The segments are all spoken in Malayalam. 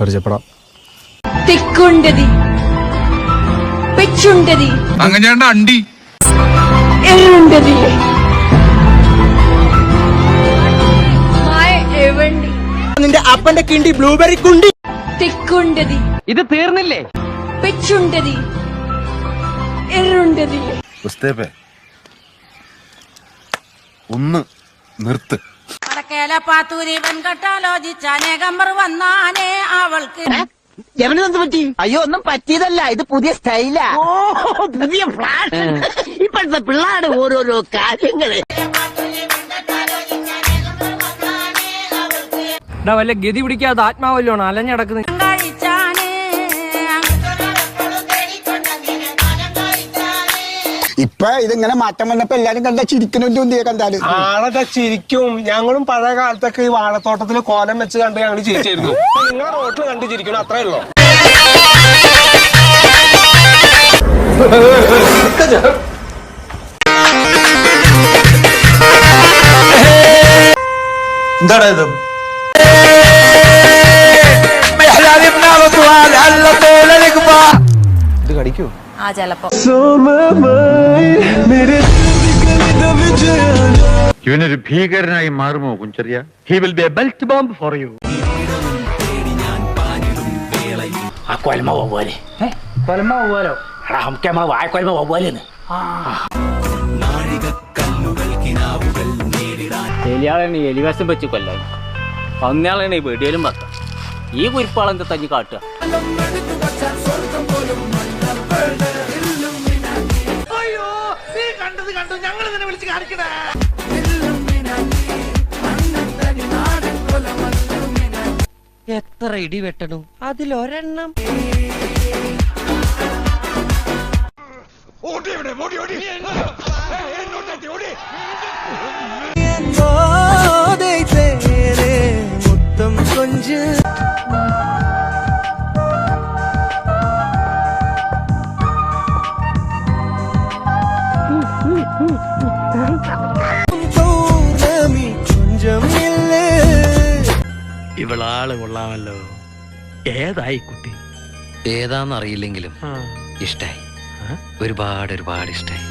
പരിചയപ്പെടാം. തിക്കുണ്ടതി പെച്ചുണ്ടതി അങ്ങനെ അണ്ടി എറുണ്ടതി നിന്റെ അപ്പന്റെ കിണ്ടി ബ്ലൂബെറി കുണ്ടി. തിക്കുണ്ടതി ഇത് തീർന്നില്ലേ? പെച്ചുണ്ടതി എറുണ്ടതി. ഒന്ന് നിർത്ത്. അയ്യോ ഒന്നും പറ്റിയതല്ല, ഇത് പുതിയ സ്റ്റൈലാ. പുതിയ ഫ്ലാഷ്. ഇപ്പോഴത്തെ പിള്ളേരുടെ ഓരോരോ കാര്യങ്ങള്. വല്ല ഗതി പിടിക്കാതെ ആത്മാവല്ലോണോ അലഞ്ഞടക്കുന്നത്. ഇപ്പൊ ഇതിങ്ങനെ മാറ്റം വന്നപ്പോ എല്ലാരും കണ്ട ചിരിക്കണ കണ്ടാല് ആളൊക്കെ ചിരിക്കും. ഞങ്ങളും പഴയ കാലത്തൊക്കെ ഈ വാഴത്തോട്ടത്തില് കോലം വെച്ച് കണ്ട് ഞങ്ങൾ ചിരിച്ചിരുന്നു. നിങ്ങളെ റോട്ടിൽ കണ്ട് ചിരിക്കണം, അത്രേ ഉള്ളൂ. എന്താണ് ഇത്? ഇത് കടിക്കൂ? ആ ചെലപ്പോ. ഇവനൊരു ഭീകരനായി മാറുമോ Kunjariya? He will be a belt bomb for you. എലിയാളാണ് എലിവശം വെച്ച് കൊല്ലാൻ, പന്നിയാളാണ് വെടിയാലും വെക്കാം. ഈ കുരിപ്പാളെന്താ തഞ്ഞി കാട്ടുക? എത്ര ഇടി വെട്ടണു അതിലൊരെണ്ണം. ഇവളാള് കൊള്ളാമല്ലോ. ഏതായി കുട്ടി? ഏതാന്നറിയില്ലെങ്കിലും ഇഷ്ടായി, ഒരുപാട് ഒരുപാട് ഇഷ്ടായി.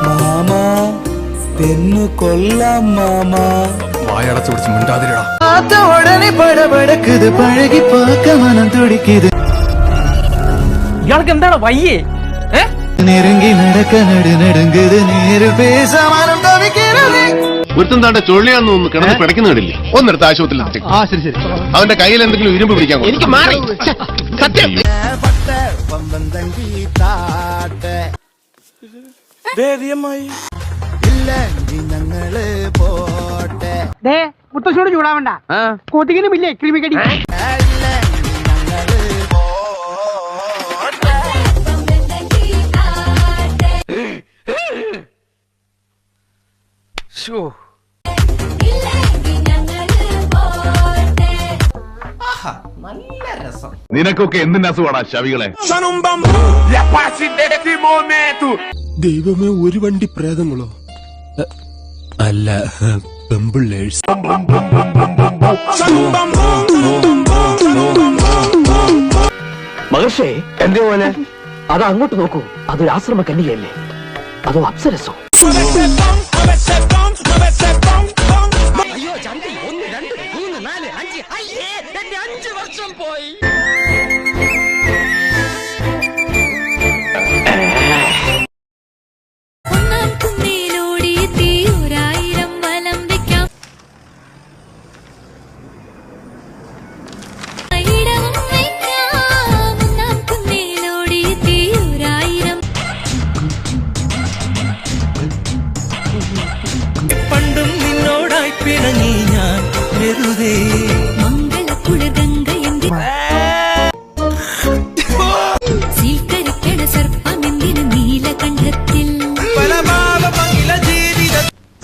മാമാ തെന്നു കൊല്ലാം മാമാ. വായടച്ചു പിടിച്ച് മിണ്ടാതിരിടാ. ഉടനെ പടപടക്കുത് പഴകി പാക്ക മനം തുടിക്കുത്. ഇയാൾക്ക് എന്താണ് വയ്യേ? നെരുങ്ങി നടക്ക നടുനടുങ്കുത് നേര് പേസ മനം തവിക്കുന്നത്. ഒരുത്തം താണ്ട ചുള്ളിയാന്ന് തോന്നുന്നു കിടന്ന് പിടയ്ക്കുന്ന കണ്ടില്ലേ? ഒന്നെടുത്ത് ആശുപത്രിയിൽ. ആ ശരി ശരി. അവന്റെ കയ്യിൽ എന്തെങ്കിലും ഇരുമ്പ് പിടിക്കാൻ എനിക്ക് മാറി സത്യം. ഞങ്ങള് പോട്ടെ. മുത്തശ്ശോട് ചൂടാവണ്ട, കൊതുകിനും ഇല്ലേ ക്രിമികടി. നിനക്കൊക്കെ എന്തിന്റെ അസുഖമാടാ ശവികളെ? ദൈവമേ, ഒരു വണ്ടി പ്രേതങ്ങളോ? അല്ല, പെമ്പിള്ളേഴ്സ്. മഹർഷേ, എന്റെ പോലെ അത് അങ്ങോട്ട് നോക്കൂ. അതൊരു ആശ്രമ കന്യകയല്ലേ? അതോ അപ്സരസോ? അയ്യോ ചന്തി, 1 2 3 4 5. അയ്യേ, എന്റെ 5 വർഷം പോയി. പണ്ടും നിന്നോടായി പിണങ്ങി ഞാൻ വെറുതെ.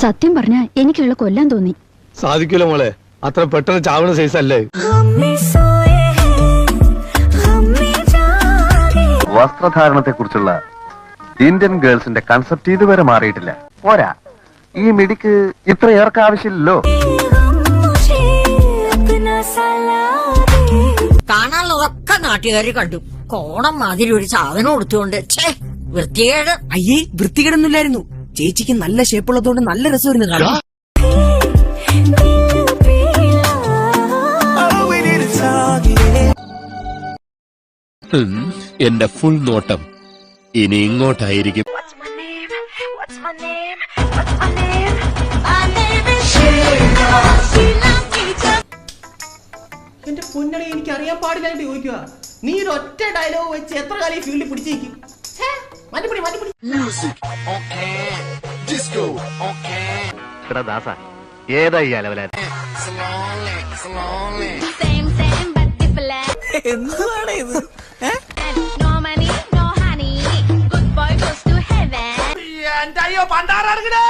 സത്യം പറഞ്ഞ എനിക്കുള്ള കൊല്ലാൻ തോന്നി. സാധിക്കൂല മോളെ, അത്ര പെട്ടെന്ന് ചാവണ സൈസ് അല്ലേ. വസ്ത്രധാരണത്തെ കുറിച്ചുള്ള ഇന്ത്യൻ ഗേൾസിന്റെ കൺസെപ്റ്റ് ഇതുവരെ മാറിയിട്ടില്ല. പോരാ, ഈ മിടിക്ക് ഇത്ര ഏർക്ക് ആവശ്യമില്ലല്ലോ. കാണാനുള്ളതൊക്കെ നാട്ടുകാര് കണ്ടു. കോണം മാതിരി ഒരു സാധനം കൊടുത്തുകൊണ്ട് വൃത്തികേട്. അയ്യേ, വൃത്തികേടൊന്നുമില്ലായിരുന്നു. ചേച്ചിക്ക് നല്ല ഷേപ്പുള്ളതുകൊണ്ട് നല്ല രസമായിരുന്നു കാണാൻ. എന്റെ ഫുൾ നോട്ടം ഇനി ഇങ്ങോട്ടായിരിക്കും. എന്റെ പൊന്നടി, എനിക്ക് അറിയാൻ പാടില്ലായിട്ട് ചോദിക്കുക. നീ ഒരു ഒറ്റ ഡയലോഗ് വെച്ച് എത്ര കാലം ഈ ഫീൽഡിൽ പിടിച്ചേക്കും? ദാസ, ഏതായി അലവലാൻ? എന്താണ് ഇത്? അയ്യോ പണ്ടാറങ്ങടേ.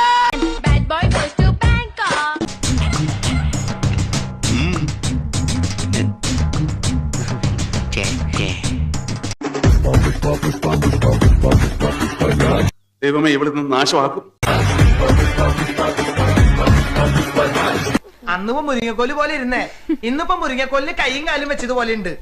ദൈവമേ, ഇവിടെ നിന്ന് നാശമാക്കും. അന്നിപ്പോ മുരിങ്ങക്കൊല്ല് പോലെ ഇരുന്നേ, ഇന്നിപ്പോ മുരിങ്ങക്കൊല്ല് കൈയും കാലും വെച്ചതുപോലെ ഉണ്ട്.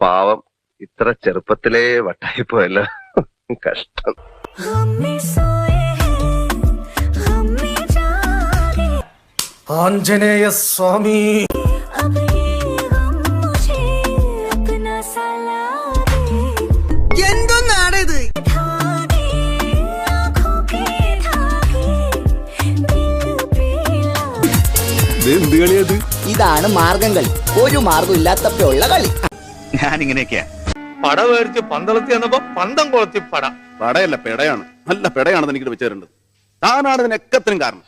പാവം, ഇത്ര ചെറുപ്പത്തിലേ വട്ടായിപ്പോയല്ലോ. കഷ്ടം. ആഞ്ജനേയ സ്വാമി. എന്തൊന്നാണ് ഇത്? ഇതാണ് മാർഗം കളി. ഒരു മാർഗം ഇല്ലാത്തപ്പോഴുള്ള കളി. ഞാൻ ഇങ്ങനെയൊക്കെയാ. പട മേടിച്ച് പന്തളത്തി വന്നപ്പോ പന്തം കൊളത്തി പട. പടയല്ല, പെടയാണ്. നല്ല പെടയാണെന്ന് എനിക്ക് വെച്ചു തരേണ്ടത്. താനാണ് ഇതിനൊക്കത്തിനും കാരണം.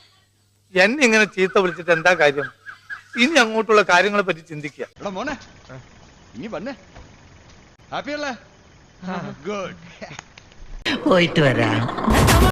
എന്നെ ഇങ്ങനെ ചീത്ത വിളിച്ചിട്ട് എന്താ കാര്യം? ഇനി അങ്ങോട്ടുള്ള കാര്യങ്ങളെ പറ്റി ചിന്തിക്കുക. മോനെ, ഇനി വന്നേ. ഹാപ്പിയല്ലേ? ഗുഡ്. പോയിട്ട് വരാം.